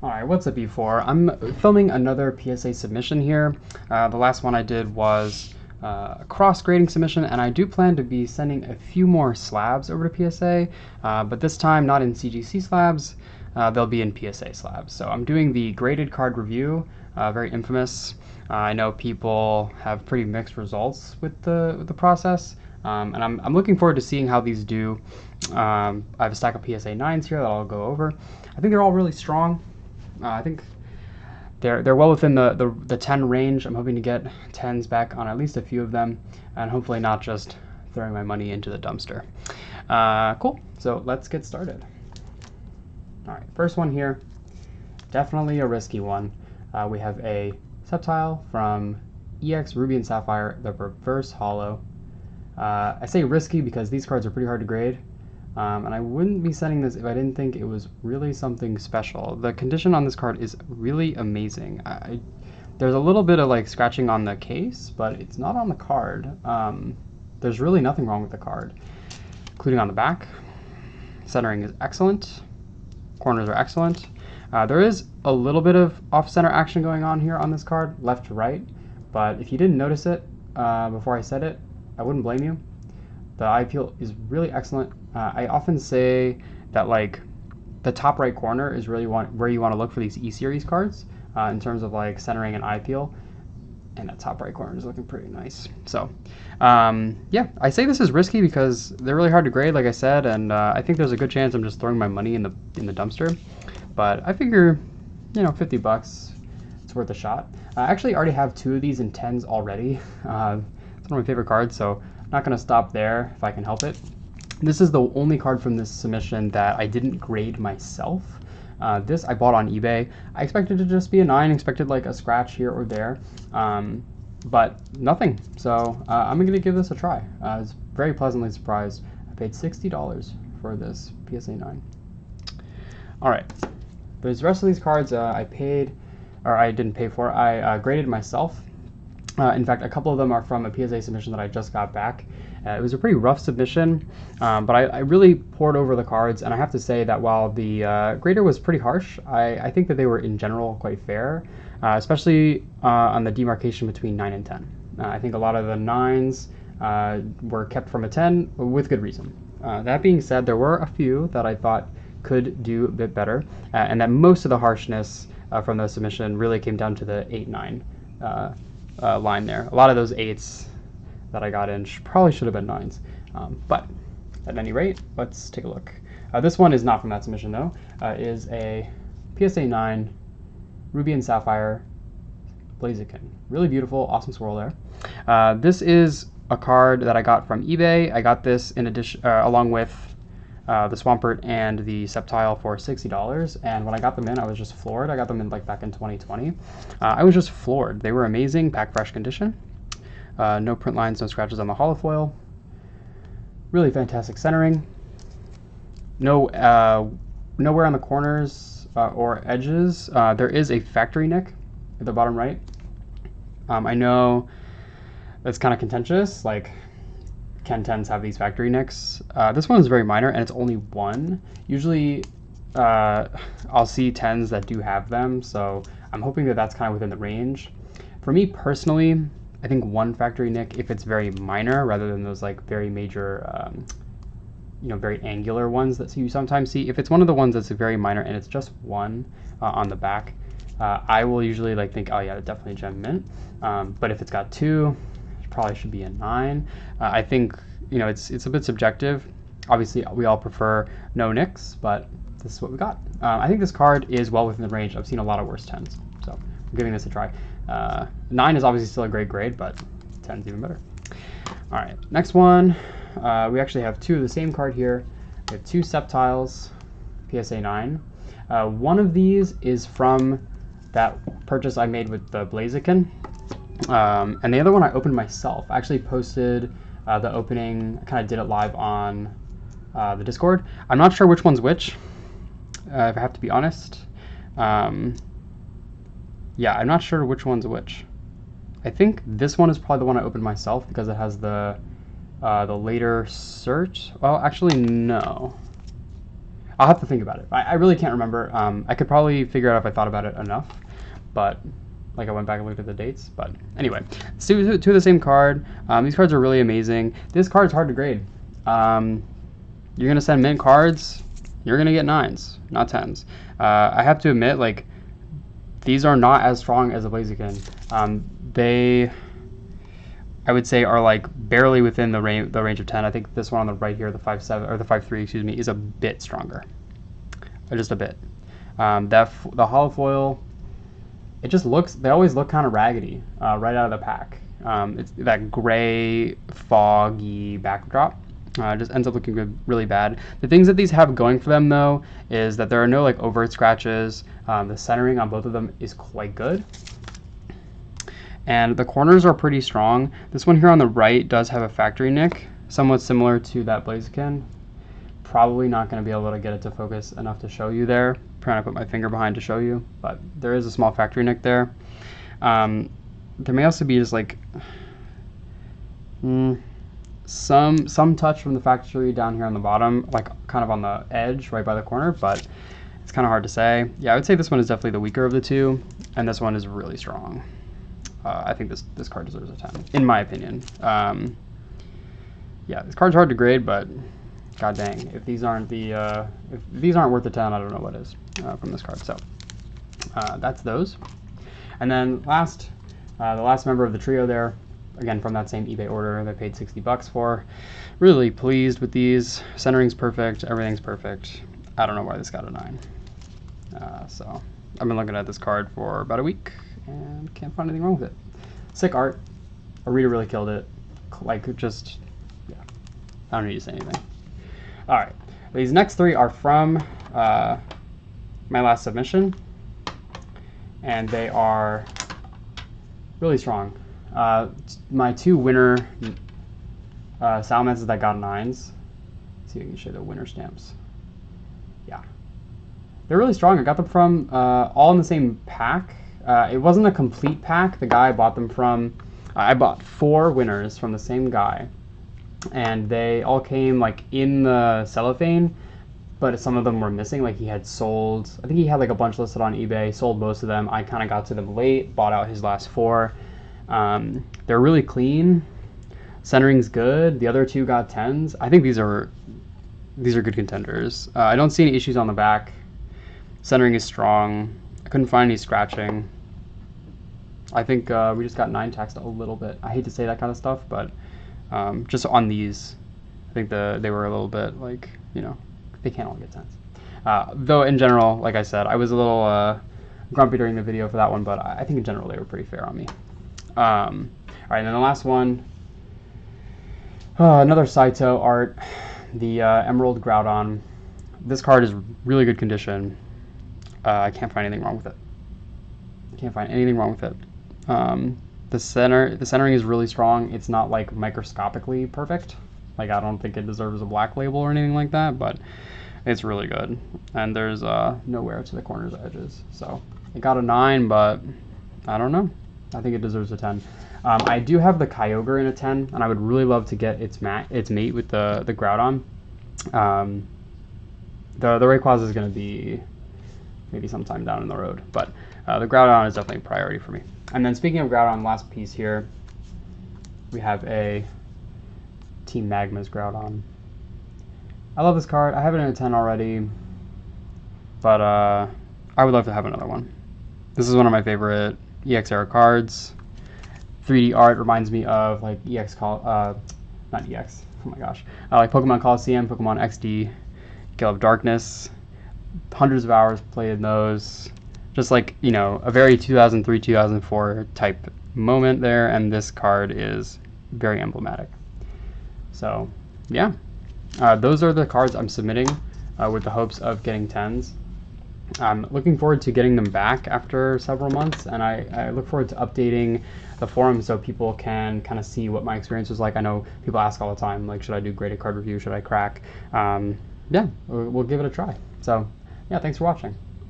Alright, what's up before? I'm filming another PSA submission here. The last one I did was a cross grading submission, and I do plan to be sending a few more slabs over to PSA, but this time not in CGC slabs, they'll be in PSA slabs. So I'm doing the graded card review, very infamous. I know people have pretty mixed results with the process, and I'm looking forward to seeing how these do. I have a stack of PSA 9s here that I'll go over. I think they're all really strong. I think they're well within the 10 range. I'm hoping to get 10s back on at least a few of them, and hopefully not just throwing my money into the dumpster. Cool, so let's get started. All right, first one here, definitely a risky one. We have a Septile from EX Ruby and Sapphire, the reverse holo. I say risky because these cards are pretty hard to grade. And I wouldn't be sending this if I didn't think it was really something special. The condition on this card is really amazing. There's a little bit of like scratching on the case, but it's not on the card. There's really nothing wrong with the card, including on the back. Centering is excellent. Corners are excellent. There is a little bit of off-center action going on here on this card, left to right, but if you didn't notice it before I said it, I wouldn't blame you. The eye appeal is really excellent. I often say that like the top right corner is really where you want to look for these E-series cards in terms of like centering and eye appeal, and that top right corner is looking pretty nice. So yeah, I say this is risky because they're really hard to grade, like I said, and I think there's a good chance I'm just throwing my money in the dumpster. But I figure, you know, 50 bucks, it's worth a shot. I actually already have 2 of these in 10s already. It's one of my favorite cards, so I'm not going to stop there if I can help it. This is the only card from this submission that I didn't grade myself. This I bought on eBay. I expected it to just be a 9, expected like a scratch here or there, but nothing. So I'm going to give this a try. I was very pleasantly surprised. I paid $60 for this PSA 9. All right, but the rest of these cards I didn't pay for. I graded myself. In fact, a couple of them are from a PSA submission that I just got back. It was a pretty rough submission, but I really poured over the cards, and I have to say that while the grader was pretty harsh, I think that they were in general quite fair, especially on the demarcation between 9 and 10. I think a lot of the 9s were kept from a 10 with good reason. That being said, there were a few that I thought could do a bit better, and that most of the harshness from the submission really came down to the 8-9 line there. A lot of those 8s that I got in probably should have been 9s, but at any rate, let's take a look. This one is not from that submission though. Is a PSA 9 Ruby and Sapphire Blaziken. Really beautiful, awesome swirl there. This is a card that I got from eBay. I got this in addition along with the Swampert and the Septile for $60, and when I got them in, I was just floored. I got them in like back in 2020. I was just floored. They were amazing, pack fresh condition. No print lines, no scratches on the holofoil. Really fantastic centering. No, nowhere on the corners or edges. There is a factory nick at the bottom right. I know that's kind of contentious, like Ken 10s have these factory nicks. This one is very minor, and it's only 1. Usually I'll see 10s that do have them, so I'm hoping that that's kind of within the range. For me personally, I think 1 factory nick if it's very minor, rather than those like very major, you know, very angular ones that you sometimes see. If it's one of the ones that's very minor and it's just 1 on the back, I will usually like think, oh yeah, definitely gem mint. But if it's got 2, it probably should be a 9. I think, you know, it's a bit subjective. Obviously, we all prefer no nicks, but this is what we got. I think this card is well within the range. I've seen a lot of worse 10s, so I'm giving this a try. 9 is obviously still a great grade, but 10 is even better. All right, next one. We actually have 2 of the same card here. We have 2 Septiles, PSA 9. One of these is from that purchase I made with the Blaziken, and the other one I opened myself. I actually posted the opening, I kind of did it live on the Discord. I'm not sure which one's which, if I have to be honest. Yeah, I'm not sure which one's which. I think this one is probably the one I opened myself because it has the later search. Well, actually, no. I'll have to think about it. I really can't remember. I could probably figure out if I thought about it enough, but like I went back and looked at the dates. But anyway, two of the same card. These cards are really amazing. This card's hard to grade. You're gonna send mint cards, you're gonna get 9s, not 10s. I have to admit, like, these are not as strong as a Blaziken. They, I would say, are like barely within the range of 10. I think this one on the right here, the 5.7 or the 5.3, excuse me, is a bit stronger, or just a bit. The hollow foil, it just looks, they always look kind of raggedy right out of the pack. It's that gray, foggy backdrop. Just ends up looking really bad. The things that these have going for them, though, is that there are no like overt scratches. The centering on both of them is quite good. And the corners are pretty strong. This one here on the right does have a factory nick, somewhat similar to that Blaziken. Probably not going to be able to get it to focus enough to show you there. I'm trying to put my finger behind to show you, but there is a small factory nick there. There may also be just like some touch from the factory down here on the bottom, like kind of on the edge right by the corner, but it's kind of hard to say. Yeah, I would say this one is definitely the weaker of the two, and this one is really strong. I think this card deserves a 10, in my opinion. Yeah, this card's hard to grade, but god dang, if these aren't worth the 10, I don't know what is from this card. So that's those. And then the last member of the trio there, again from that same eBay order, they paid $60 for. Really pleased with these. Centering's perfect, everything's perfect. I don't know why this got a 9. So I've been looking at this card for about a week and can't find anything wrong with it. Sick art. Arita really killed it. Like, just, yeah. I don't need to say anything. All right. These next 3 are from my last submission, and they are really strong. My 2 winner Salamanders that got 9s. Let's see if I can show the winner stamps. Yeah. They're really strong. I got them from all in the same pack. It wasn't a complete pack. The guy I bought them from, I bought 4 winners from the same guy, and they all came like in the cellophane, but some of them were missing. Like he had sold, I think he had like a bunch listed on eBay, sold most of them. I kind of got to them late, bought out his last 4. They're really clean. Centering's good. The other 2 got 10s. I think these are good contenders. I don't see any issues on the back. Centering is strong. I couldn't find any scratching. I think we just got 9 taxed a little bit. I hate to say that kind of stuff, but just on these, I think they were a little bit like, you know, they can't all get 10s. Though in general, like I said, I was a little grumpy during the video for that one, but I think in general they were pretty fair on me. All right, and then the last one, another Saito art, the Emerald Groudon. This card is really good condition. I can't find anything wrong with it. Can't find anything wrong with it. The centering is really strong. It's not like microscopically perfect. Like I don't think it deserves a black label or anything like that, but it's really good. And there's no wear to the corners or edges. So it got a 9, but I don't know. I think it deserves a 10. I do have the Kyogre in a 10, and I would really love to get its mate with the Groudon. The Rayquaza is going to be maybe sometime down the road, but the Groudon is definitely a priority for me. And then speaking of Groudon, last piece here, we have a Team Magma's Groudon. I love this card. I have it in a 10 already, but I would love to have another one. This is one of my favorite EX era cards. 3D art reminds me of like not EX, oh my gosh, like Pokemon Coliseum, Pokemon XD, Gale of Darkness. Hundreds of hours played in those. Just like, you know, a very 2003, 2004 type moment there, and this card is very emblematic. So, yeah. Those are the cards I'm submitting with the hopes of getting 10s. I'm looking forward to getting them back after several months, and I look forward to updating the forum so people can kind of see what my experience was like. I know people ask all the time, like, should I do graded card review? Should I crack? Yeah, we'll give it a try. So, yeah, thanks for watching.